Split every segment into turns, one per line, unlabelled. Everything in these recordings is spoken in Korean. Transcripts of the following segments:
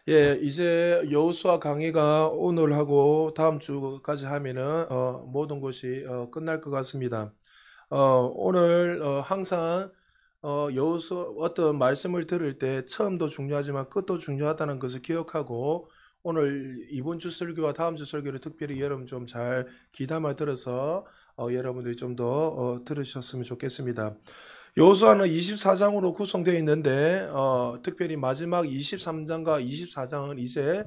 예, 이제 여호수아 강의가 오늘 하고 다음 주까지 하면은 모든 것이 끝날 것 같습니다. 오늘 항상 여호수아 어떤 말씀을 들을 때 처음도 중요하지만 끝도 중요하다는 것을 기억하고 오늘 이번 주 설교와 다음 주 설교를 특별히 여러분 좀 잘 귀담아 들어서 여러분들이 좀 더 들으셨으면 좋겠습니다. 여호수아는 24장으로 구성되어 있는데 특별히 마지막 23장과 24장은 이제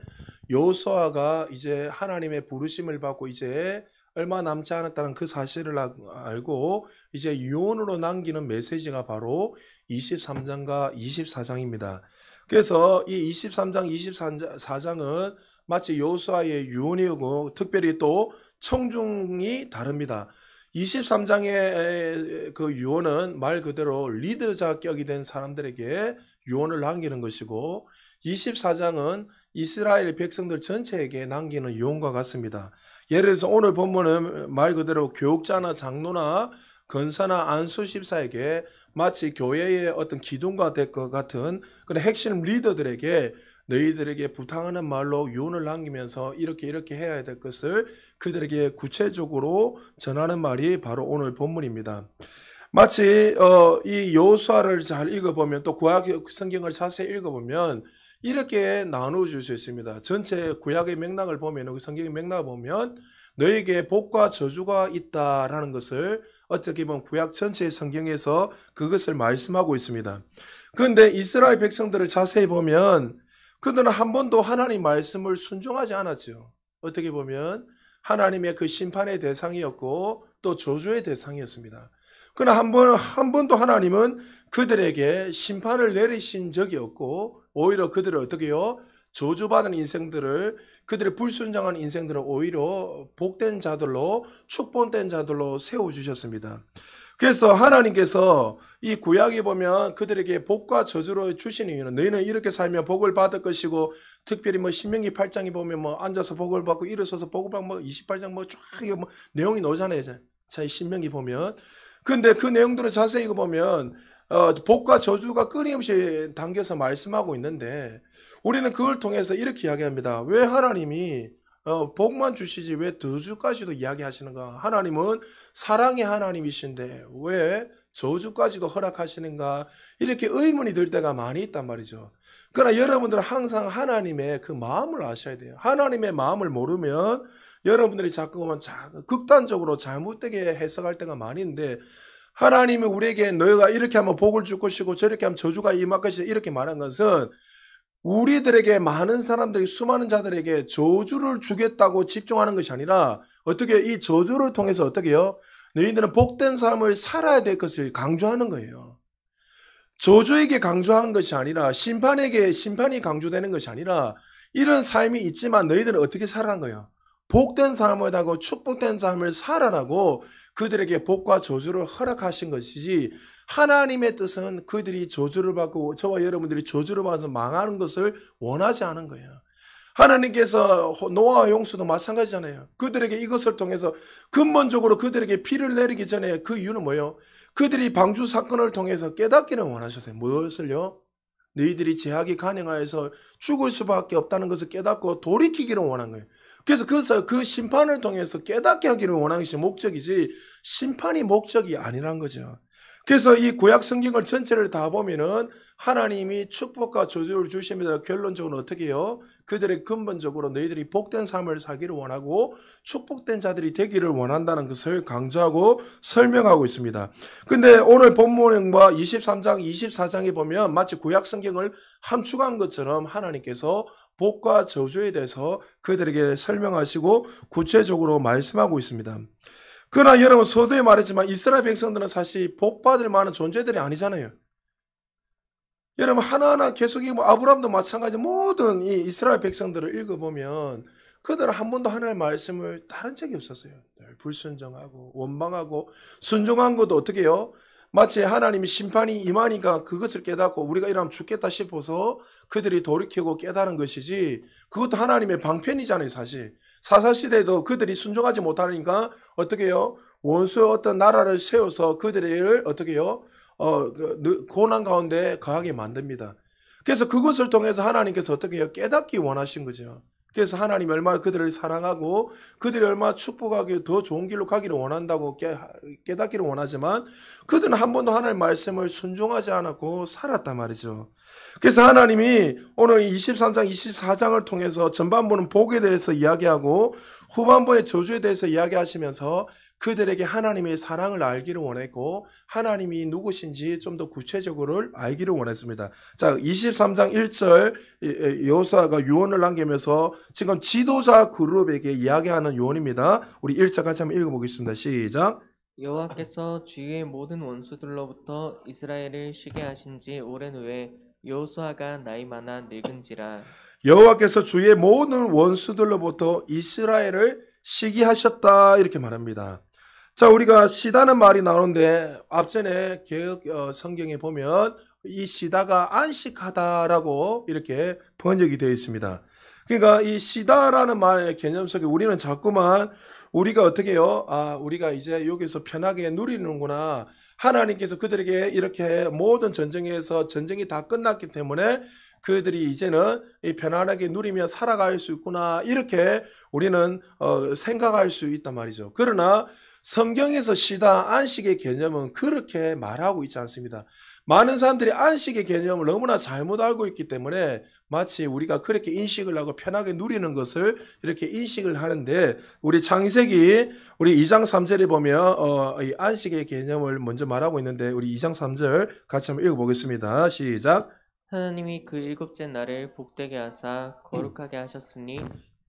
여호수아가 이제 하나님의 부르심을 받고 이제 얼마 남지 않았다는 그 사실을 알고 이제 유언으로 남기는 메시지가 바로 23장과 24장입니다. 그래서 이 23장, 24장은 마치 여호수아의 유언이고 특별히 또 청중이 다릅니다. 23장의 그 유언은 말 그대로 리더자 격이 된 사람들에게 유언을 남기는 것이고 24장은 이스라엘 백성들 전체에게 남기는 유언과 같습니다. 예를 들어서 오늘 본문은 말 그대로 교육자나 장로나 건사나 안수집사에게 마치 교회의 어떤 기둥과 될 것 같은 그런 핵심 리더들에게 너희들에게 부탁하는 말로 유언을 남기면서 이렇게 해야 될 것을 그들에게 구체적으로 전하는 말이 바로 오늘 본문입니다. 마치 이 여호수아를 잘 읽어보면 또 구약 성경을 자세히 읽어보면 이렇게 나누어 줄 수 있습니다. 전체 구약의 맥락을 보면 그 성경의 맥락을 보면 너에게 복과 저주가 있다라는 것을 어떻게 보면 구약 전체의 성경에서 그것을 말씀하고 있습니다. 그런데 이스라엘 백성들을 자세히 보면 그들은 한 번도 하나님 말씀을 순종하지 않았죠. 어떻게 보면 하나님의 그 심판의 대상이었고 또 저주의 대상이었습니다. 그러나 한 번도 하나님은 그들에게 심판을 내리신 적이 없고 오히려 그들을 어떻게 해요? 저주받은 인생들을 그들의 불순종한 인생들을 오히려 복된 자들로 축복된 자들로 세워주셨습니다. 그래서 하나님께서 이 구약에 보면 그들에게 복과 저주를 주시는 이유는 너희는 이렇게 살면 복을 받을 것이고 특별히 뭐 신명기 8장에 보면 뭐 앉아서 복을 받고 일어서서 복을 받고 뭐 28장 뭐 쫙 뭐 내용이 나오잖아요. 자, 신명기 보면. 근데 그 내용들을 자세히 읽어보면 복과 저주가 끊임없이 담겨서 말씀하고 있는데 우리는 그걸 통해서 이렇게 이야기합니다. 왜 하나님이 복만 주시지 왜 저주까지도 이야기하시는가? 하나님은 사랑의 하나님이신데 왜 저주까지도 허락하시는가? 이렇게 의문이 들 때가 많이 있단 말이죠. 그러나 여러분들은 항상 하나님의 그 마음을 아셔야 돼요. 하나님의 마음을 모르면 여러분들이 자꾸만 극단적으로 잘못되게 해석할 때가 많이 있는데 하나님이 우리에게 너희가 이렇게 하면 복을 줄 것이고 저렇게 하면 저주가 임할 것이다 이렇게 말한 것은 우리들에게 많은 사람들이 수많은 자들에게 저주를 주겠다고 집중하는 것이 아니라 어떻게 이 저주를 통해서 어떻게 해요? 너희들은 복된 삶을 살아야 될 것을 강조하는 거예요. 저주에게 강조한 것이 아니라 심판이 강조되는 것이 아니라 이런 삶이 있지만 너희들은 어떻게 살아란 거예요? 복된 삶을 하고 축복된 삶을 살아라고 그들에게 복과 저주를 허락하신 것이지 하나님의 뜻은 그들이 저주를 받고 저와 여러분들이 저주를 받아서 망하는 것을 원하지 않은 거예요. 하나님께서 노아와 용수도 마찬가지잖아요. 그들에게 이것을 통해서 근본적으로 그들에게 피를 내리기 전에 그 이유는 뭐예요? 그들이 방주 사건을 통해서 깨닫기를 원하셨어요. 무엇을요? 너희들이 제약이 가능하여서 죽을 수밖에 없다는 것을 깨닫고 돌이키기를 원한 거예요. 그래서 그 심판을 통해서 깨닫게 하기를 원하는 것이 목적이지 심판이 목적이 아니란 거죠. 그래서 이 구약 성경을 전체를 다 보면은 하나님이 축복과 저주를 주십니다. 결론적으로 어떻게 해요? 그들의 근본적으로 너희들이 복된 삶을 살기를 원하고 축복된 자들이 되기를 원한다는 것을 강조하고 설명하고 있습니다. 근데 오늘 본문과 23장, 24장에 보면 마치 구약 성경을 함축한 것처럼 하나님께서 복과 저주에 대해서 그들에게 설명하시고 구체적으로 말씀하고 있습니다. 그러나 여러분 서두에 말했지만 이스라엘 백성들은 사실 복받을 만한 존재들이 아니잖아요. 여러분 하나하나 계속 뭐 아브라함도 마찬가지 모든 이 이스라엘 백성들을 읽어보면 그들은 한 번도 하나님의 말씀을 따른 적이 없었어요. 늘 불순종하고 원망하고 순종한 것도 어떻게 해요? 마치 하나님이 심판이 임하니까 그것을 깨닫고 우리가 이러면 죽겠다 싶어서 그들이 돌이키고 깨달은 것이지 그것도 하나님의 방편이잖아요 사실. 사사시대에도 그들이 순종하지 못하니까 어떻게 해요? 원수의 어떤 나라를 세워서 그들을 어떻게 해요? 고난 가운데 거하게 만듭니다. 그래서 그것을 통해서 하나님께서 어떻게 해요? 깨닫기 원하신 거죠. 그래서 하나님이 얼마나 그들을 사랑하고 그들이 얼마나 축복하기 더 좋은 길로 가기를 원한다고 깨닫기를 원하지만 그들은 한 번도 하나님의 말씀을 순종하지 않았고 살았단 말이죠. 그래서 하나님이 오늘 23장, 24장을 통해서 전반부는 복에 대해서 이야기하고 후반부의 저주에 대해서 이야기하시면서 그들에게 하나님의 사랑을 알기를 원했고 하나님이 누구신지 좀 더 구체적으로 알기를 원했습니다. 자, 23장 1절 여호수아가 유언을 남기면서 지금 지도자 그룹에게 이야기하는 유언입니다. 우리 1절 같이 한번 읽어보겠습니다. 시작.
여호와께서 주의 모든 원수들로부터 이스라엘을 쉬게 하신 지 오랜 후에 여호수아가 나이 많아 늙은지라.
여호와께서 주의 모든 원수들로부터 이스라엘을 시기하셨다 이렇게 말합니다. 자, 우리가 시다는 말이 나오는데 앞전에 개역 성경에 보면 이 시다가 안식하다라고 이렇게 번역이 되어 있습니다. 그러니까 이 시다라는 말의 개념 속에 우리는 자꾸만 우리가 어떻게 해요? 우리가 이제 여기서 편하게 누리는구나. 하나님께서 그들에게 이렇게 모든 전쟁에서 전쟁이 다 끝났기 때문에 그들이 이제는 편안하게 누리며 살아갈 수 있구나. 이렇게 우리는 생각할 수 있단 말이죠. 그러나 성경에서 쉬다, 안식의 개념은 그렇게 말하고 있지 않습니다. 많은 사람들이 안식의 개념을 너무나 잘못 알고 있기 때문에 마치 우리가 그렇게 인식을 하고 편하게 누리는 것을 이렇게 인식을 하는데 우리 창세기 우리 2장 3절에 보면 이 안식의 개념을 먼저 말하고 있는데 우리 2장 3절 같이 한번 읽어보겠습니다. 시작.
하나님이 그 일곱째 날을 복되게 하사 거룩하게 하셨으니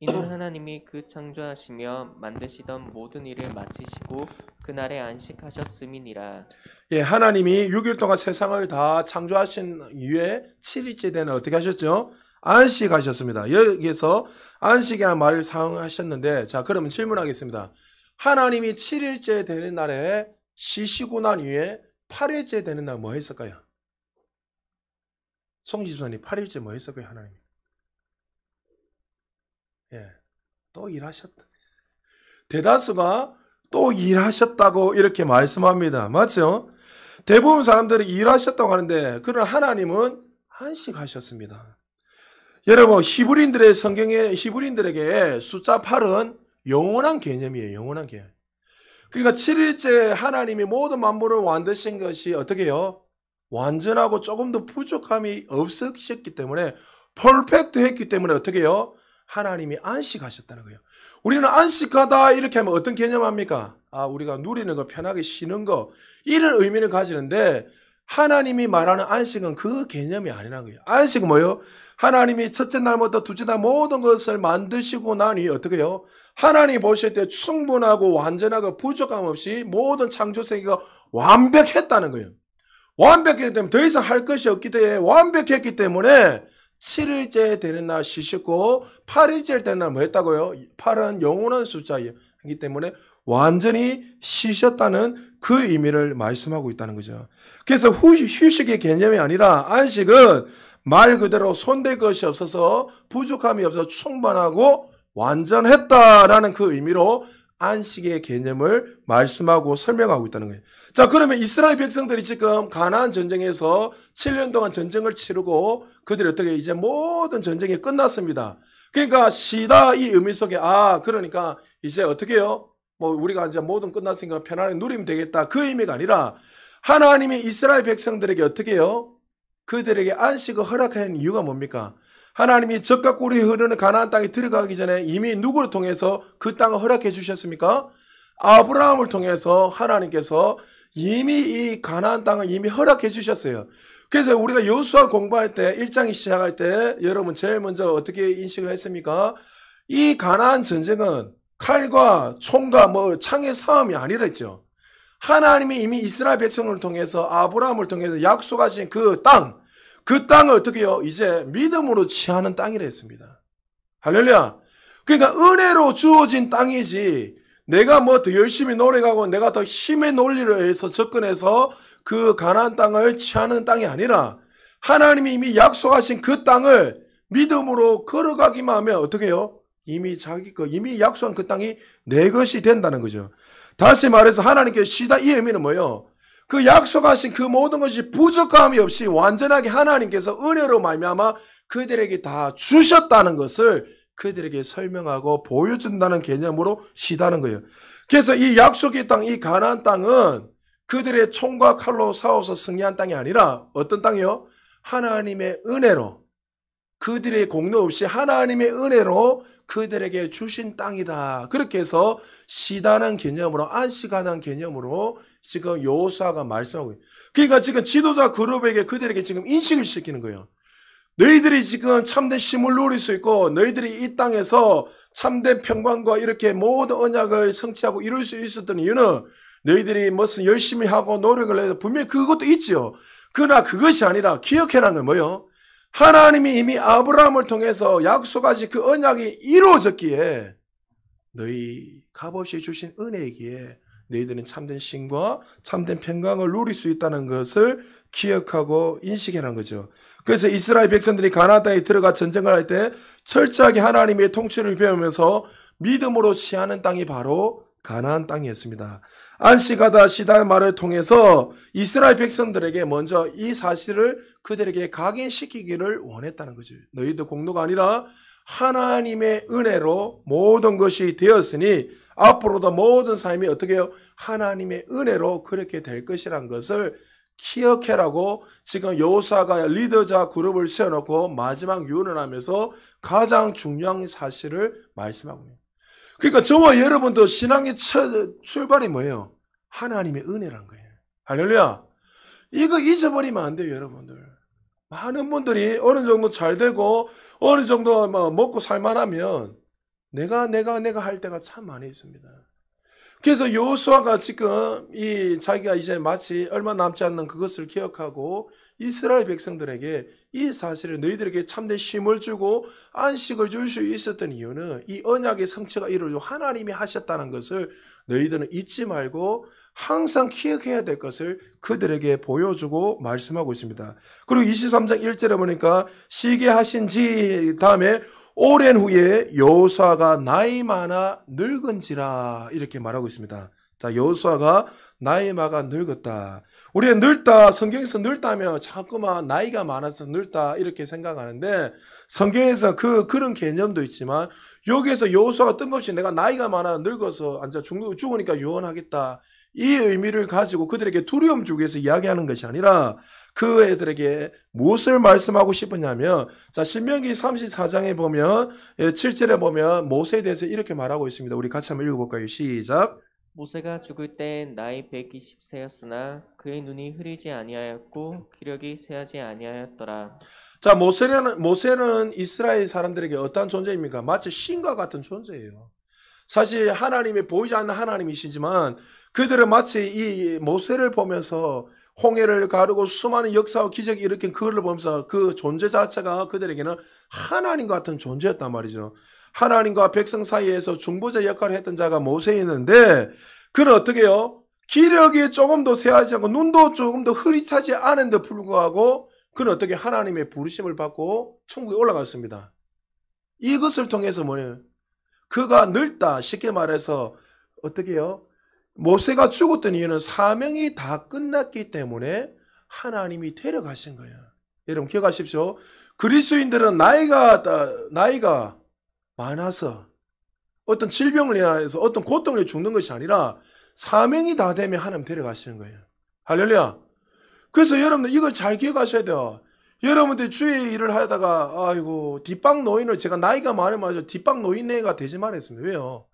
이는 하나님이 그 창조하시며 만드시던 모든 일을 마치시고 그날에 안식하셨음이니라.
예, 하나님이 6일 동안 세상을 다 창조하신 이후에 7일째 되는 어떻게 하셨죠? 안식하셨습니다. 여기에서 안식이라는 말을 사용하셨는데 자, 그러면 질문하겠습니다. 하나님이 7일째 되는 날에 쉬시고 난 이후에 8일째 되는 날 뭐 했을까요? 송지수님 8일째 뭐 했을까요? 하나님? 예, 또 일하셨다. 대다수가 또 일하셨다고 이렇게 말씀합니다. 맞죠? 대부분 사람들이 일하셨다고 하는데 그러나 하나님은 안식하셨습니다. 여러분 히브리인들의 성경에 히브리인들에게 숫자 8은 영원한 개념이에요. 영원한 개념. 그러니까 7일째 하나님이 모든 만물을 만드신 것이 어떻게 해요? 완전하고 조금 더 부족함이 없으셨기 때문에 퍼펙트 했기 때문에 어떻게 해요? 하나님이 안식하셨다는 거예요. 우리는 안식하다 이렇게 하면 어떤 개념합니까? 우리가 누리는 거, 편하게 쉬는 거 이런 의미를 가지는데 하나님이 말하는 안식은 그 개념이 아니라는 거예요. 안식은 뭐예요? 하나님이 첫째 날부터 둘째 날 모든 것을 만드시고 나니 어떻게 해요? 하나님이 보실 때 충분하고 완전하고 부족함 없이 모든 창조 세계가 완벽했다는 거예요. 완벽했기 때문에 더 이상 할 것이 없기 때문에 완벽했기 때문에 7일째 되는 날 쉬셨고 8일째 되는 날 뭐 했다고요? 8은 영원한 숫자이기 때문에 완전히 쉬셨다는 그 의미를 말씀하고 있다는 거죠. 그래서 휴식의 개념이 아니라 안식은 말 그대로 손댈 것이 없어서 부족함이 없어서 충분하고 완전했다라는 그 의미로 안식의 개념을 말씀하고 설명하고 있다는 거예요. 자, 그러면 이스라엘 백성들이 지금 가나안 전쟁에서 7년 동안 전쟁을 치르고 그들이 어떻게 이제 모든 전쟁이 끝났습니다. 그러니까 쉬다 이 의미 속에 그러니까 이제 어떻게 해요? 뭐 우리가 이제 모든 끝났으니까 편안하게 누리면 되겠다. 그 의미가 아니라 하나님이 이스라엘 백성들에게 어떻게 해요? 그들에게 안식을 허락한 이유가 뭡니까? 하나님이 젖과 꿀이 흐르는 가나안 땅에 들어가기 전에 이미 누구를 통해서 그 땅을 허락해 주셨습니까? 아브라함을 통해서 하나님께서 이미 이 가나안 땅을 이미 허락해 주셨어요. 그래서 우리가 여호수아 공부할 때 1장이 시작할 때 여러분 제일 먼저 어떻게 인식을 했습니까? 이 가나안 전쟁은 칼과 총과 창의 싸움이 아니랬죠. 하나님이 이미 이스라엘 백성을 통해서 아브라함을 통해서 약속하신 그 땅을 어떻게 해요? 이제 믿음으로 취하는 땅이라 했습니다. 할렐루야. 그러니까 은혜로 주어진 땅이지 내가 더 열심히 노력하고 내가 더 힘의 논리를 해서 접근해서 그 가나안 땅을 취하는 땅이 아니라 하나님이 이미 약속하신 그 땅을 믿음으로 걸어가기만 하면 어떻게 해요? 이미 이미 약속한 그 땅이 내 것이 된다는 거죠. 다시 말해서 하나님께 쉬다 이 의미는 뭐예요? 그 약속하신 그 모든 것이 부족함이 없이 완전하게 하나님께서 은혜로 말미암아 그들에게 다 주셨다는 것을 그들에게 설명하고 보여준다는 개념으로 시다는 거예요. 그래서 이 약속의 땅, 이 가나안 땅은 그들의 총과 칼로 싸워서 승리한 땅이 아니라 어떤 땅이요? 하나님의 은혜로, 그들의 공로 없이 하나님의 은혜로 그들에게 주신 땅이다. 그렇게 해서 시다는 개념으로, 안식하는 개념으로 지금 여호수아가 말씀하고 있어요. 그러니까 지금 지도자 그룹에게 그들에게 지금 인식을 시키는 거예요. 너희들이 지금 참된 쉼을 누릴 수 있고 너희들이 이 땅에서 참된 평강과 이렇게 모든 언약을 성취하고 이룰 수 있었던 이유는 너희들이 무슨 열심히 하고 노력을 해서 분명히 그것도 있지요. 그러나 그것이 아니라 기억해라는 건 뭐예요? 하나님이 이미 아브라함을 통해서 약속하신 그 언약이 이루어졌기에 너희 값없이 주신 은혜이기에 너희들은 참된 쉼과 참된 평강을 누릴 수 있다는 것을 기억하고 인식해라는 거죠. 그래서 이스라엘 백성들이 가나안 땅에 들어가 전쟁을 할 때 철저하게 하나님의 통치를 배우면서 믿음으로 취하는 땅이 바로 가나안 땅이었습니다. 안식하다 시다의 말을 통해서 이스라엘 백성들에게 먼저 이 사실을 그들에게 각인시키기를 원했다는 거죠. 너희들 공로가 아니라 하나님의 은혜로 모든 것이 되었으니 앞으로도 모든 삶이 어떻게 해요? 하나님의 은혜로 그렇게 될 것이란 것을 기억해라고 지금 여호수아가 리더자 그룹을 세워놓고 마지막 유언하면서 가장 중요한 사실을 말씀하고 있습니다. 그러니까 저와 여러분도 신앙의 출발이 뭐예요? 하나님의 은혜란 거예요. 할렐루야. 이거 잊어버리면 안 돼요, 여러분들. 많은 분들이 어느 정도 잘 되고 어느 정도 먹고 살만하면 내가 할 때가 참 많이 있습니다. 그래서 여호수아가 지금 자기가 이제 마치 얼마 남지 않는 그것을 기억하고 이스라엘 백성들에게 이 사실을 너희들에게 참된 쉼을 주고 안식을 줄 수 있었던 이유는 이 언약의 성취가 이루어지고 하나님이 하셨다는 것을 너희들은 잊지 말고 항상 기억해야 될 것을 그들에게 보여주고 말씀하고 있습니다. 그리고 23장 1절에 보니까 시기하신 지 다음에 오랜 후에 여호수아가 나이 많아 늙은지라 이렇게 말하고 있습니다. 자, 여호수아가 나이 많아 늙었다. 우리가 늙다, 성경에서 늙다 하면 자꾸만 나이가 많아서 늙다 이렇게 생각하는데 성경에서 그런 개념도 있지만 여기에서 여호수아가 뜬금없이 내가 나이가 많아 늙어서 죽으니까 유언하겠다. 이 의미를 가지고 그들에게 두려움 주기 위해서 이야기하는 것이 아니라 그 애들에게 무엇을 말씀하고 싶었냐면 자, 신명기 34장에 보면 7절에 보면 모세에 대해서 이렇게 말하고 있습니다. 우리 같이 한번 읽어볼까요? 시작.
모세가 죽을 때 나이 120세였으나 그의 눈이 흐리지 아니하였고 기력이 쇠하지 아니하였더라.
자, 모세는 이스라엘 사람들에게 어떤 존재입니까? 마치 신과 같은 존재예요. 사실 하나님이 보이지 않는 하나님이시지만 그들은 마치 이 모세를 보면서 홍해를 가르고 수많은 역사와 기적이 일으킨 그를 보면서 그 존재 자체가 그들에게는 하나님 같은 존재였단 말이죠. 하나님과 백성 사이에서 중보자 역할을 했던 자가 모세였는데 그는 어떻게 해요? 기력이 조금 더 쇠하지 않고 눈도 조금 더 흐릿하지 않은데 불구하고 그는 어떻게 하나님의 부르심을 받고 천국에 올라갔습니다. 이것을 통해서 뭐예요? 그가 늙다, 쉽게 말해서 어떻게 해요? 모세가 죽었던 이유는 사명이 다 끝났기 때문에 하나님이 데려가신 거예요. 여러분 기억하십시오. 그리스도인들은 나이가 많아서 어떤 질병을 인해서 어떤 고통을 죽는 것이 아니라 사명이 다 되면 하나님 데려가시는 거예요. 할렐루야. 그래서 여러분들 이걸 잘 기억하셔야 돼요. 여러분들 주의 일을 하다가 아이고 뒷방 노인을 제가 나이가 많으면 뒷방 노인네가 되지 말했습니다. 왜요?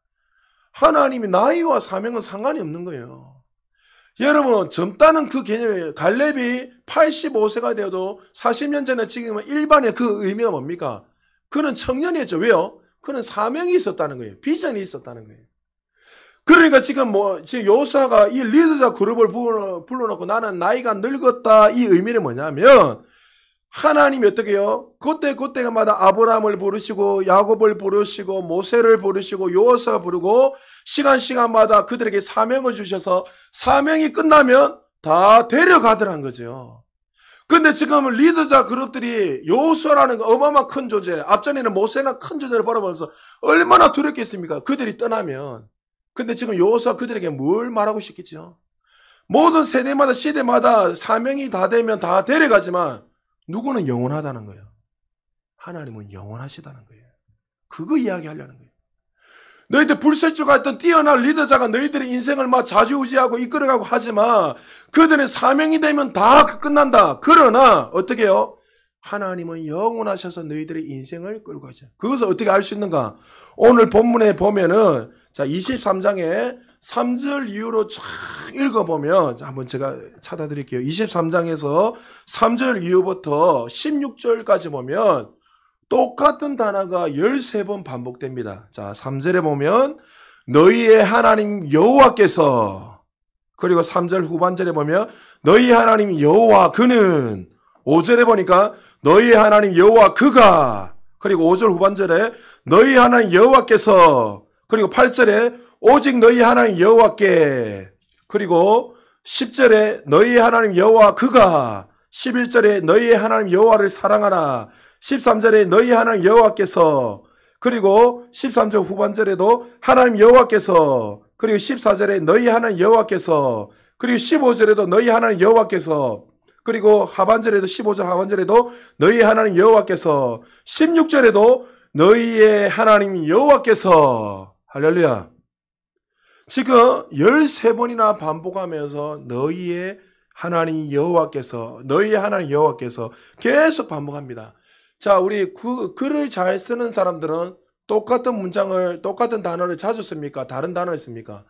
하나님이 나이와 사명은 상관이 없는 거예요. 여러분 젊다는 그 개념이에요. 갈렙이 85세가 되어도 40년 전에 지금은 일반의 그 의미가 뭡니까? 그는 청년이었죠. 왜요? 그는 사명이 있었다는 거예요. 비전이 있었다는 거예요. 그러니까 지금 여호수아가 이 리더자 그룹을 불러놓고 나는 나이가 늙었다 이 의미는 뭐냐면 하나님이 어떻게 해요? 그때마다 아브라함을 부르시고 야곱을 부르시고 모세를 부르시고 여호수아 부르고 시간마다 그들에게 사명을 주셔서 사명이 끝나면 다 데려가더란 거죠. 근데 지금 리더자 그룹들이 여호수아라는 어마어마한 큰 존재, 앞전에는 모세나 큰 존재를 바라보면서 얼마나 두렵겠습니까? 그들이 떠나면. 근데 지금 여호수아 그들에게 뭘 말하고 싶겠죠? 모든 세대마다 시대마다 사명이 다 되면 다 데려가지만 누구는 영원하다는 거예요. 하나님은 영원하시다는 거예요. 그거 이야기하려는 거예요. 너희들 불세주가 했던 뛰어난 리더자가 너희들의 인생을 막 좌지우지하고 이끌어가고 하지만 그들의 사명이 되면 다 끝난다. 그러나 어떻게 해요? 하나님은 영원하셔서 너희들의 인생을 끌고 가죠. 그것을 어떻게 알 수 있는가? 오늘 본문에 보면은 자 23장에 3절 이후로 쫙 읽어보면 한번 제가 찾아드릴게요. 23장에서 3절 이후부터 16절까지 보면 똑같은 단어가 13번 반복됩니다. 자 3절에 보면 너희의 하나님 여호와께서, 그리고 3절 후반절에 보면 너희 하나님 여호와 그는, 5절에 보니까 너희 하나님 여호와 그가, 그리고 5절 후반절에 너희 하나님 여호와께서, 그리고 8절에 오직 너희 하나님 여호와께, 그리고 10절에 너희 하나님 여호와 그가, 11절에 너희 하나님 여호와를 사랑하라, 13절에 너희 하나님 여호와께서, 그리고 13절 후반절에도 하나님 여호와께서, 그리고 14절에 너희 하나님 여호와께서, 그리고 15절에도 너희 하나님 여호와께서, 그리고 하반절에도 15절 하반절에도 너희 하나님 여호와께서, 16절에도 너희의 하나님 여호와께서. 할렐루야. 지금 13번이나 반복하면서 너희의 하나님 여호와께서, 너희의 하나님 여호와께서 계속 반복합니다. 자, 우리 글을 잘 쓰는 사람들은 똑같은 문장을, 똑같은 단어를 자주 씁니까? 다른 단어를 씁니까?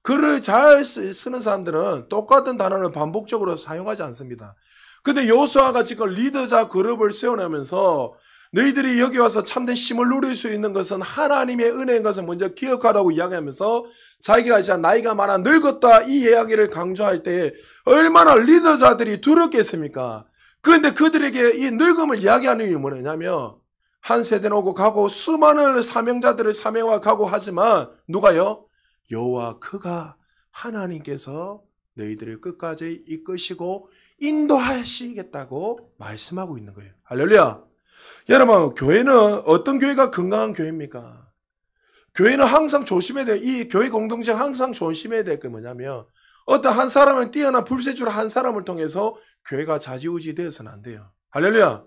글을 잘 쓰는 사람들은 똑같은 단어를 반복적으로 사용하지 않습니다. 근데 여호수아가 지금 리더자 그룹을 세워내면서 너희들이 여기 와서 참된 힘을 누릴 수 있는 것은 하나님의 은혜인 것을 먼저 기억하라고 이야기하면서 자기가 이제 나이가 많아 늙었다 이 이야기를 강조할 때 얼마나 리더자들이 두렵겠습니까? 그런데 그들에게 이 늙음을 이야기하는 이유는 뭐냐면 한 세대는 오고 가고 수많은 사명자들을 사명하고 가고 하지만 누가요? 여호와 그가 하나님께서 너희들을 끝까지 이끄시고 인도하시겠다고 말씀하고 있는 거예요. 할렐루야. 여러분, 교회는 어떤 교회가 건강한 교회입니까? 교회는 항상 조심해야 돼요. 이 교회 공동체가 항상 조심해야 될 게 뭐냐면 어떤 한 사람은 뛰어난 불세주로 한 사람을 통해서 교회가 좌지우지 되어서는 안 돼요. 할렐루야.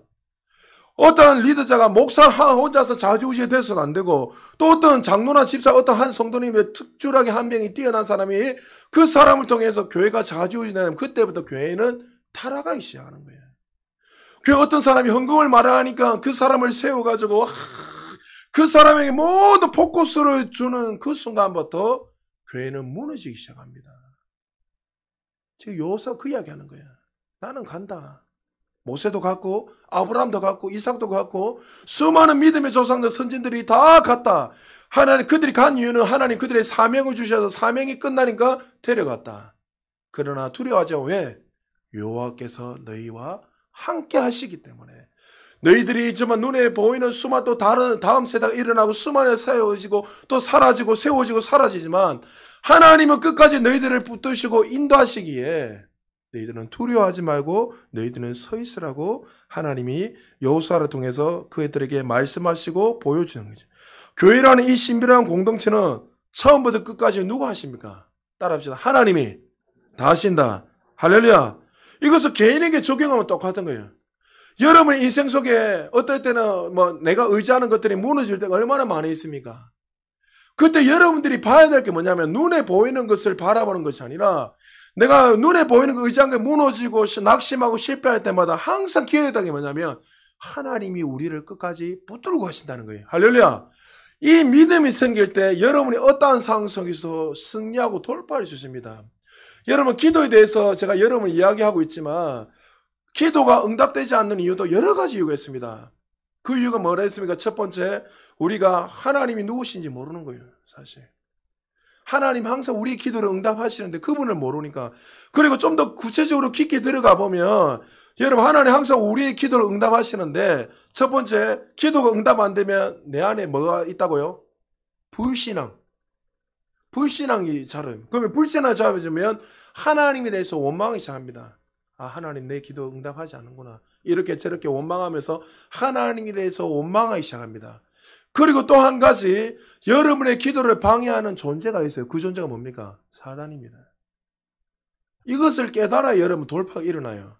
어떤 리더자가 목사 혼자서 좌지우지 되어서는 안 되고 또 어떤 장로나 집사 어떤 한 성도님의 특출하게 한 명이 뛰어난 사람이 그 사람을 통해서 교회가 좌지우지 되면 그때부터 교회는 타락하기 시작하는 거예요. 그 어떤 사람이 헌금을 말하니까 그 사람을 세워가지고 그 사람에게 모든 포커스를 주는 그 순간부터 교회는 무너지기 시작합니다. 지금 여호수아 그 이야기하는 거야. 나는 간다. 모세도 갔고 아브라함도 갔고 이삭도 갔고 수많은 믿음의 조상들 선진들이 다 갔다. 하나님 그들이 간 이유는 하나님 그들의 사명을 주셔서 사명이 끝나니까 데려갔다. 그러나 두려워하지 마. 왜? 여호와께서 너희와 함께 하시기 때문에. 너희들이 있지만 눈에 보이는 수많은 또 다음 세대가 일어나고 수많이 세워지고 또 사라지고 세워지고 사라지지만 하나님은 끝까지 너희들을 붙드시고 인도하시기에 너희들은 두려워하지 말고 너희들은 서 있으라고 하나님이 여호수아를 통해서 그들에게 말씀하시고 보여주는 거죠. 교회라는 이 신비로운 공동체는 처음부터 끝까지 누가 하십니까? 따라합시다. 하나님이 다 하신다. 할렐루야. 이것을 개인에게 적용하면 똑같은 거예요. 여러분의 인생 속에 어떨 때는 내가 의지하는 것들이 무너질 때가 얼마나 많이 있습니까? 그때 여러분들이 봐야 될 게 뭐냐면 눈에 보이는 것을 바라보는 것이 아니라 내가 눈에 보이는 거 의지한 게 무너지고 낙심하고 실패할 때마다 항상 기억했던 게 뭐냐면 하나님이 우리를 끝까지 붙들고 가신다는 거예요. 할렐루야. 이 믿음이 생길 때 여러분이 어떠한 상황 속에서 승리하고 돌파할 수 있습니다. 여러분 기도에 대해서 제가 여러분 이야기하고 있지만 기도가 응답되지 않는 이유도 여러 가지 이유가 있습니다. 그 이유가 뭐라 했습니까? 첫 번째, 우리가 하나님이 누구신지 모르는 거예요. 사실 하나님 항상 우리 기도를 응답하시는데 그분을 모르니까. 그리고 좀 더 구체적으로 깊게 들어가 보면 여러분 하나님 항상 우리의 기도를 응답하시는데 첫 번째, 기도가 응답 안 되면 내 안에 뭐가 있다고요? 불신앙이 자라요. 그러면 불신앙이 자라면 하나님에 대해서 원망하기 시작합니다. 아, 하나님 내 기도 응답하지 않는구나. 이렇게 저렇게 원망하면서 하나님에 대해서 원망하기 시작합니다. 그리고 또 한 가지 여러분의 기도를 방해하는 존재가 있어요. 그 존재가 뭡니까? 사단입니다. 이것을 깨달아야 여러분 돌파가 일어나요.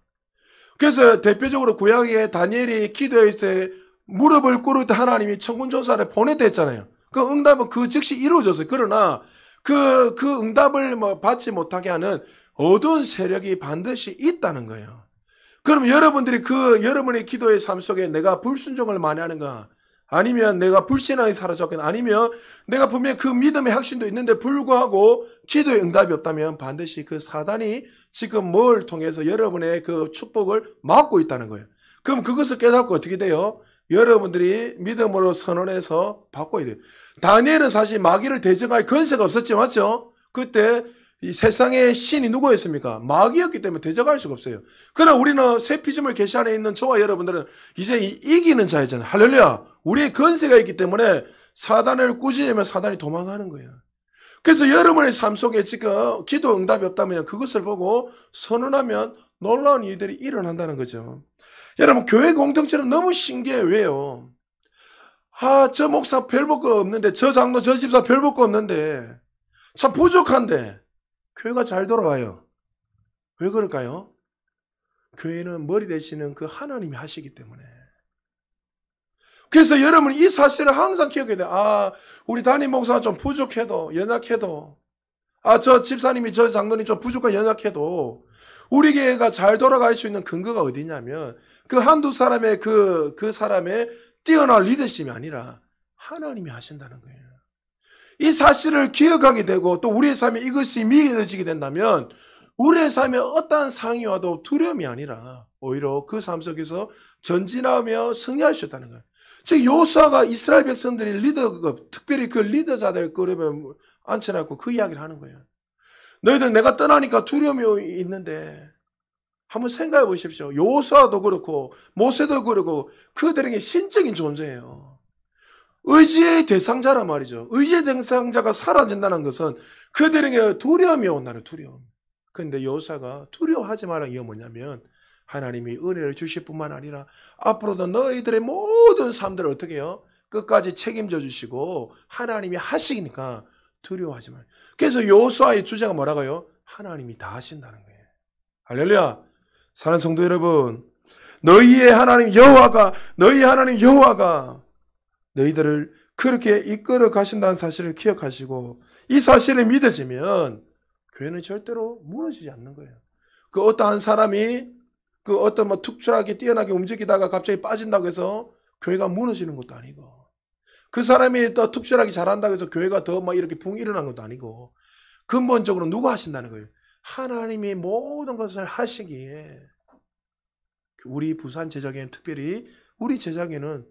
그래서 대표적으로 구약에 다니엘이 기도했을 때 무릎을 꿇을 때 하나님이 천군천사를 보냈다 했잖아요. 그 응답은 그 즉시 이루어졌어요. 그러나 그 응답을 받지 못하게 하는 어두운 세력이 반드시 있다는 거예요. 그럼 여러분들이 여러분의 기도의 삶 속에 내가 불순종을 많이 하는가? 아니면 내가 불신앙이 사라졌거나 아니면 내가 분명히 그 믿음의 확신도 있는데 불구하고 기도의 응답이 없다면 반드시 그 사단이 지금 뭘 통해서 여러분의 그 축복을 막고 있다는 거예요. 그럼 그것을 깨닫고 어떻게 돼요? 여러분들이 믿음으로 선언해서 바꿔야 돼요. 다니엘은 사실 마귀를 대적할 권세가 없었지, 맞죠? 그때 이 세상의 신이 누구였습니까? 마귀였기 때문에 대적할 수가 없어요. 그러나 우리는 새 피조물 계시 안에 있는 저와 여러분들은 이제 이기는 자이잖아요. 할렐루야. 우리의 권세가 있기 때문에 사단을 꾸짖으면 사단이 도망가는 거예요. 그래서 여러분의 삶 속에 지금 기도 응답이 없다면 그것을 보고 선언하면 놀라운 일들이 일어난다는 거죠. 여러분, 교회 공동체는 너무 신기해요. 왜요? 저 목사 별 볼 거 없는데, 저 장로, 저 집사 별 볼 거 없는데, 참 부족한데, 교회가 잘 돌아와요. 왜 그럴까요? 교회는 머리 되시는 그 하나님이 하시기 때문에. 그래서 여러분 이 사실을 항상 기억해야 돼요. 우리 담임 목사가 좀 부족해도, 연약해도, 저 집사님이, 저 장로님 좀 부족하고 연약해도, 우리 교회가 잘 돌아갈 수 있는 근거가 어디냐면, 그 한두 사람의 그 사람의 뛰어난 리더십이 아니라 하나님이 하신다는 거예요. 이 사실을 기억하게 되고 또 우리의 삶에 이것이 믿어지게 된다면 우리의 삶에 어떠한 상이 와도 두려움이 아니라 오히려 그 삶 속에서 전진하며 승리할 수 있다는 거예요. 즉 여호수아가 이스라엘 백성들이 특별히 그 리더자들 그러면 앉혀놓고 그 이야기를 하는 거예요. 너희들 내가 떠나니까 두려움이 있는데 한번 생각해 보십시오. 여호수아도 그렇고 모세도 그렇고 그들에게 신적인 존재예요. 의지의 대상자란 말이죠. 의지의 대상자가 사라진다는 것은 그들에게 두려움이 온다는 두려움. 그런데 여호수아가 두려워하지 마라 이게 뭐냐면 하나님이 은혜를 주실 뿐만 아니라 앞으로도 너희들의 모든 삶들을 어떻게 해요? 끝까지 책임져 주시고 하나님이 하시니까 두려워하지 마라. 그래서 여호수아의 주제가 뭐라고요? 하나님이 다 하신다는 거예요. 할렐루야. 사랑하는 성도 여러분, 너희의 하나님 여호와가 너희들을 그렇게 이끌어 가신다는 사실을 기억하시고 이 사실을 믿어지면 교회는 절대로 무너지지 않는 거예요. 그 어떠한 사람이 그 어떤 특출하게 뛰어나게 움직이다가 갑자기 빠진다고 해서 교회가 무너지는 것도 아니고 그 사람이 더 특출하게 잘한다고 해서 교회가 더 이렇게 붕 일어난 것도 아니고 근본적으로 누가 하신다는 거예요. 하나님이 모든 것을 하시기에 우리 부산 제자교회는 특별히 우리 제자교회는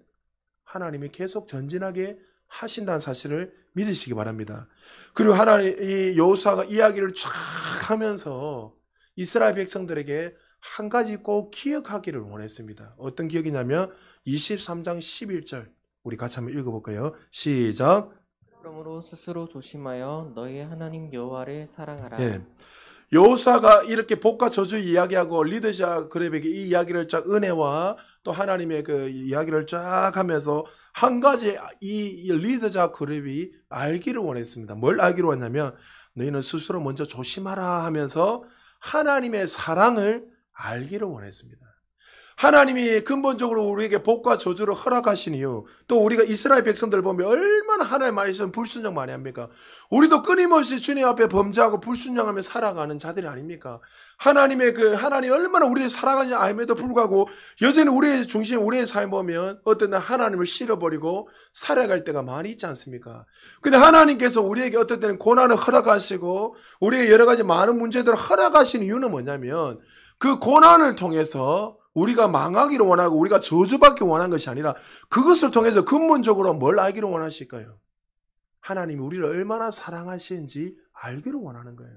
하나님이 계속 전진하게 하신다는 사실을 믿으시기 바랍니다. 그리고 이 여호수아가 이야기를 쫙 하면서 이스라엘 백성들에게 한 가지 꼭 기억하기를 원했습니다. 어떤 기억이냐면 23장 11절 우리 같이 한번 읽어볼까요? 시작.
그러므로 스스로 조심하여 너희의 하나님 여호와를 사랑하라.
예. 여호수아가 이렇게 복과 저주 이야기하고 리더자 그룹에게 이 이야기를 쫙 은혜와 또 하나님의 그 이야기를 쫙 하면서 한 가지 이 리더자 그룹이 알기를 원했습니다. 뭘 알기를 원했냐면 너희는 스스로 먼저 조심하라 하면서 하나님의 사랑을 알기를 원했습니다. 하나님이 근본적으로 우리에게 복과 저주를 허락하신 이유, 또 우리가 이스라엘 백성들 보면 얼마나 하나님 말씀 불순종 많이 합니까? 우리도 끊임없이 주님 앞에 범죄하고 불순종하며 살아가는 자들이 아닙니까? 하나님 얼마나 우리를 사랑하는지 알면도 불구하고 여전히 우리의 중심, 우리의 삶 보면 어떤 날 하나님을 싫어버리고 살아갈 때가 많이 있지 않습니까? 근데 하나님께서 우리에게 어떤 때는 고난을 허락하시고 우리의 여러 가지 많은 문제들을 허락하시는 이유는 뭐냐면 그 고난을 통해서 우리가 망하기를 원하고 우리가 저주받기 원한 것이 아니라 그것을 통해서 근본적으로 뭘 알기를 원하실까요? 하나님이 우리를 얼마나 사랑하시는지 알기를 원하는 거예요.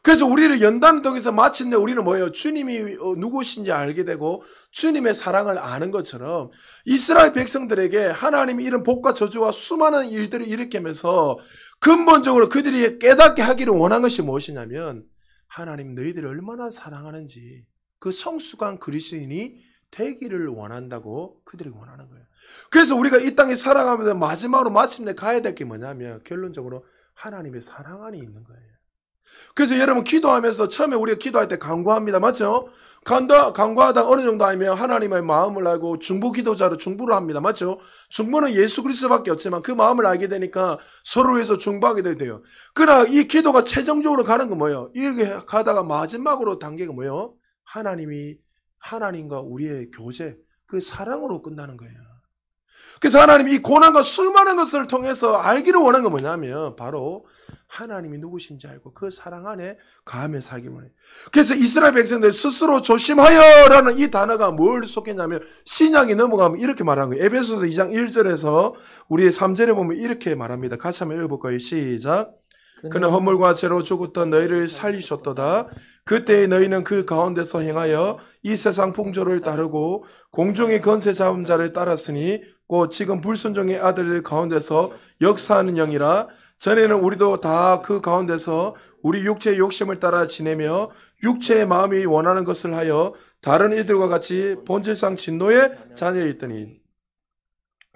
그래서 우리를 연단을 통해서 마침내 우리는 뭐예요? 주님이 누구신지 알게 되고 주님의 사랑을 아는 것처럼 이스라엘 백성들에게 하나님이 이런 복과 저주와 수많은 일들을 일으키면서 근본적으로 그들이 깨닫게 하기를 원한 것이 무엇이냐면 하나님 너희들을 얼마나 사랑하는지 그 성숙한 그리스도인이 되기를 원한다고 그들이 원하는 거예요. 그래서 우리가 이 땅에 살아가면서 마지막으로 마침내 가야 될 게 뭐냐면 결론적으로 하나님의 사랑 안에 있는 거예요. 그래서 여러분 기도하면서 처음에 우리가 기도할 때 간구합니다. 맞죠? 간구하다 어느 정도 하면 하나님의 마음을 알고 중보 기도자로 중보를 합니다. 맞죠? 중보는 예수 그리스도밖에 없지만 그 마음을 알게 되니까 서로 위해서 중보하게 돼요. 그러나 이 기도가 최종적으로 가는 건 뭐예요? 이렇게 가다가 마지막으로 단계가 뭐예요? 하나님과 우리의 교제, 그 사랑으로 끝나는 거예요. 그래서 하나님이 이 고난과 수많은 것을 통해서 알기를 원하는 건 뭐냐면 바로 하나님이 누구신지 알고 그 사랑 안에 가하며 살기를 원해요. 그래서 이스라엘 백성들 스스로 조심하여라는 이 단어가 뭘 속했냐면 신약이 넘어가면 이렇게 말하는 거예요. 에베소서 2장 1절에서 우리 3절에 보면 이렇게 말합니다. 같이 한번 읽어볼까요? 시작. 그는 허물과 죄로 죽었던 너희를 살리셨도다. 그때 너희는 그 가운데서 행하여 이 세상 풍조를 따르고 공중의 권세 잡은 자를 따랐으니 곧 지금 불순종의 아들들 가운데서 역사하는 영이라. 전에는 우리도 다 그 가운데서 우리 육체의 욕심을 따라 지내며 육체의 마음이 원하는 것을 하여 다른 이들과 같이 본질상 진노의 자녀였더니.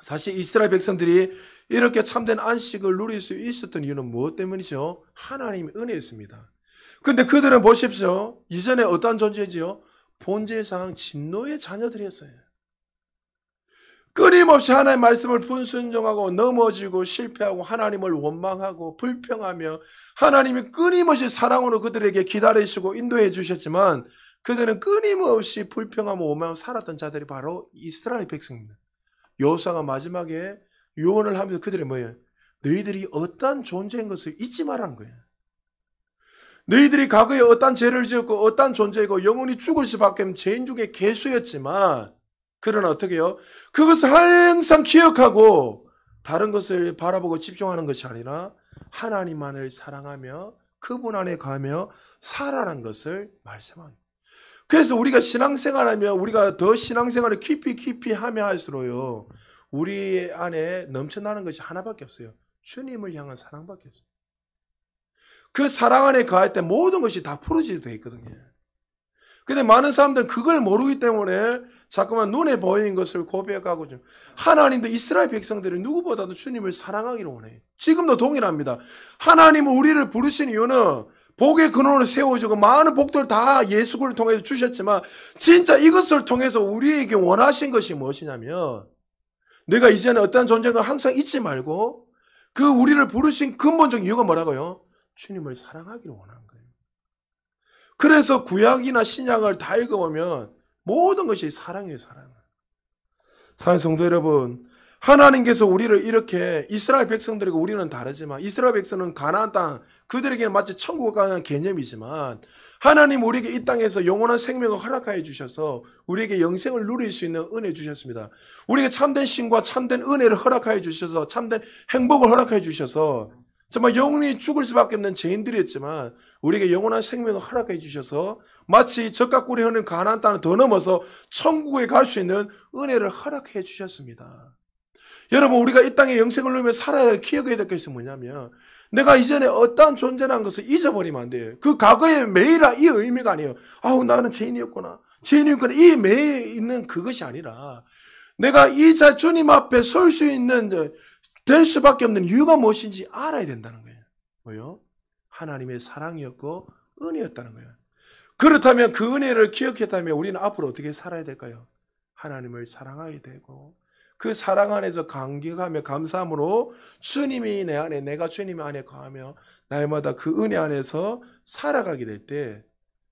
사실 이스라엘 백성들이 이렇게 참된 안식을 누릴 수 있었던 이유는 무엇 때문이죠? 하나님의 은혜였습니다. 근데 그들은 보십시오. 이전에 어떠한 존재지요? 본질상 진노의 자녀들이었어요. 끊임없이 하나님의 말씀을 불순종하고 넘어지고 실패하고 하나님을 원망하고 불평하며 하나님이 끊임없이 사랑으로 그들에게 기다리시고 인도해 주셨지만 그들은 끊임없이 불평하며 원망하며 살았던 자들이 바로 이스라엘 백성입니다. 여호수아가 마지막에 유언을 하면서 그들이 뭐예요? 너희들이 어떠한 존재인 것을 잊지 말라는 거예요. 너희들이 과거에 어떠한 죄를 지었고 어떠한 존재이고 영원히 죽을 수밖에 없는 죄인 중에 괴수였지만 그러나 어떻게 해요? 그것을 항상 기억하고 다른 것을 바라보고 집중하는 것이 아니라 하나님만을 사랑하며 그분 안에 가며 살아라는 것을 말씀합니다. 그래서 우리가 신앙생활하면 우리가 더 신앙생활을 깊이 하며 할수록요 우리 안에 넘쳐나는 것이 하나밖에 없어요. 주님을 향한 사랑밖에 없어요. 그 사랑 안에 가할 때 모든 것이 다 풀어지게 되어 있거든요. 근데 많은 사람들은 그걸 모르기 때문에 자꾸만 눈에 보이는 것을 고백하고 좀 하나님도 이스라엘 백성들이 누구보다도 주님을 사랑하기를 원해요. 지금도 동일합니다. 하나님은 우리를 부르신 이유는 복의 근원을 세워주고 많은 복들 다 예수를 통해서 주셨지만 진짜 이것을 통해서 우리에게 원하신 것이 무엇이냐면 내가 이제는 어떠한 존재가 항상 잊지 말고 그 우리를 부르신 근본적 이유가 뭐라고요? 주님을 사랑하기를 원하는 거예요. 그래서 구약이나 신약을 다 읽어보면 모든 것이 사랑이에요, 사랑. 사랑하는 성도 여러분, 하나님께서 우리를 이렇게 이스라엘 백성들과 우리는 다르지만 이스라엘 백성은 가나안 땅, 그들에게는 마치 천국에 가는 개념이지만 하나님 우리에게 이 땅에서 영원한 생명을 허락하여 주셔서 우리에게 영생을 누릴 수 있는 은혜 주셨습니다. 우리에게 참된 신과 참된 은혜를 허락하여 주셔서 참된 행복을 허락하여 주셔서 정말 영원히 죽을 수밖에 없는 죄인들이었지만 우리에게 영원한 생명을 허락해 주셔서 마치 젖과 꿀이 흐르는 가나안 땅을 더 넘어서 천국에 갈 수 있는 은혜를 허락해 주셨습니다. 여러분 우리가 이 땅에 영생을 누리며 살아야 기억해야 될 것이 뭐냐면 내가 이전에 어떠한 존재라는 것을 잊어버리면 안 돼요. 그 과거에 매이라 이 의미가 아니에요. 아우 나는 죄인이었구나. 이 매에 있는 그것이 아니라 내가 이 주님 앞에 설 수 있는 될 수밖에 없는 이유가 무엇인지 알아야 된다는 거예요. 뭐요? 하나님의 사랑이었고 은혜였다는 거예요. 그렇다면 그 은혜를 기억했다면 우리는 앞으로 어떻게 살아야 될까요? 하나님을 사랑해야 되고 그 사랑 안에서 감격하며 감사함으로 주님이 내 안에 내가 주님 안에 거하며 날마다 그 은혜 안에서 살아가게 될 때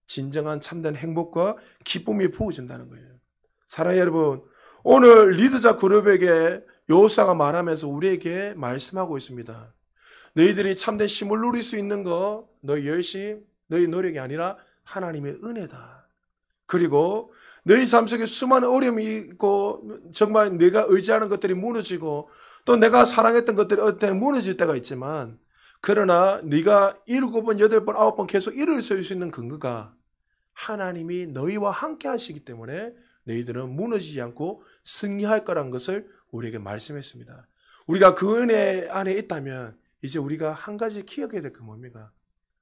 진정한 참된 행복과 기쁨이 부어진다는 거예요. 사랑하는 여러분, 오늘 리더자 그룹에게 여호수아가 말하면서 우리에게 말씀하고 있습니다. 너희들이 참된 힘을 누릴 수 있는 거 너희 열심, 너희 노력이 아니라 하나님의 은혜다. 그리고 너희 삶 속에 수많은 어려움이 있고 정말 내가 의지하는 것들이 무너지고 또 내가 사랑했던 것들이 어떤 때는 무너질 때가 있지만 그러나 네가 7번, 8번, 9번 계속 일어설 수 있는 근거가 하나님이 너희와 함께 하시기 때문에 너희들은 무너지지 않고 승리할 거란 것을 우리에게 말씀했습니다. 우리가 그 은혜 안에 있다면 이제 우리가 한 가지 기억해야 될 게 뭡니까?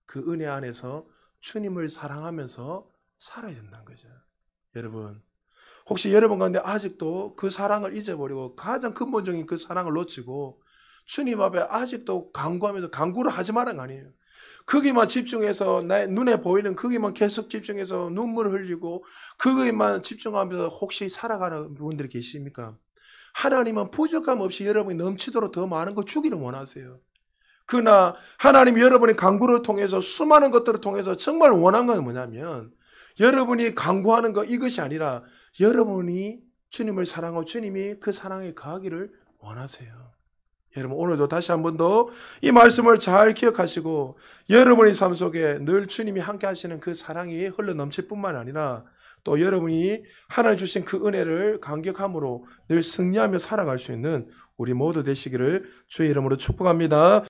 그 은혜 안에서 주님을 사랑하면서 살아야 된다는 거죠. 여러분, 혹시 여러분 가운데 아직도 그 사랑을 잊어버리고 가장 근본적인 그 사랑을 놓치고 주님 앞에 아직도 간구하면서 간구를 하지 말라는 거 아니에요. 거기만 집중해서 내 눈에 보이는 거기만 계속 집중해서 눈물을 흘리고 거기만 집중하면서 혹시 살아가는 분들이 계십니까? 하나님은 부족함 없이 여러분이 넘치도록 더 많은 걸 주기를 원하세요. 그러나 하나님 여러분의 간구를 통해서 수많은 것들을 통해서 정말 원한 건 뭐냐면 여러분이 간구하는 것 이것이 아니라 여러분이 주님을 사랑하고 주님이 그 사랑에 거하기를 원하세요. 여러분 오늘도 다시 한 번 더 이 말씀을 잘 기억하시고 여러분의 삶 속에 늘 주님이 함께 하시는 그 사랑이 흘러 넘칠 뿐만 아니라 또 여러분이 하나님 주신 그 은혜를 감격함으로 늘 승리하며 살아갈 수 있는 우리 모두 되시기를 주의 이름으로 축복합니다.